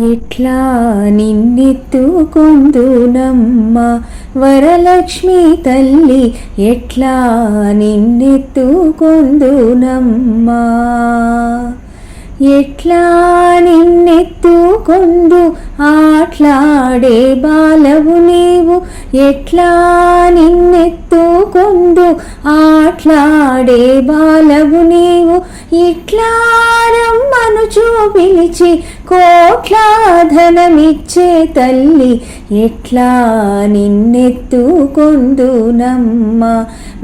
ఎట్లా నిన్నెత్తుకొందునమ్మ వరలక్ష్మి తల్లి, ఎట్లా నిన్నెత్తుకొందునమ్మ. ఎట్లా నిన్నెత్తుకొందు ఆట్లాడే బాలవు నీవు, ఎట్లా నిన్నెత్తుకొందు ఆట్లాడే బాలవు నీవు. ఇట్లా రమ్మనుచు పిలిచి కోట్ల ధనమిచ్చే తల్లి, ఎట్లా నిన్నెత్తుకొందునమ్మ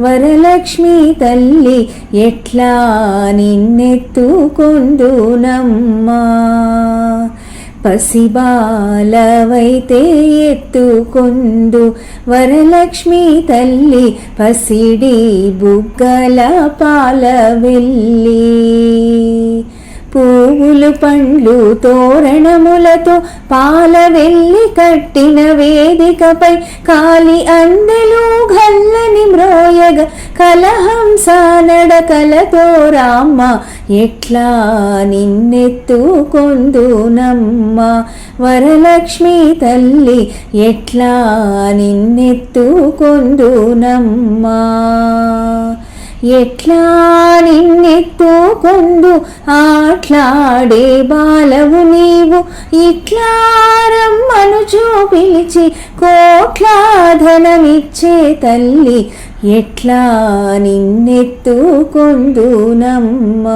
వరలక్ష్మి తల్లి, ఎట్లా నిన్నెత్తుకొందునమ్మ. పసిబాలవైతే ఎత్తుకొందు వరలక్ష్మి తల్లి, పసిడి బుగ్గల పాల వెల్లి. పువ్వులు పండ్లు తోరణములతో పాల వెల్లి కట్టిన వేదికపై కాలి అందెలు గల్లని మ్రోయగ కలహంస నడకలతో రామ్మ, ఎట్లా నిన్నెత్తుకొందునమ్మ వరలక్ష్మి తల్లి, ఎట్లా నిన్నెత్తుకొందునమ్మ. ఎట్లా నిన్నెత్తుకొందు ఆట్లాడే బాలవు నీవు, ఇట్లా రమ్మనుచు పిలిచి కోట్ల ధనమిచ్చే తల్లి, ఎట్లా నిన్నెత్తుకొందునమ్మ.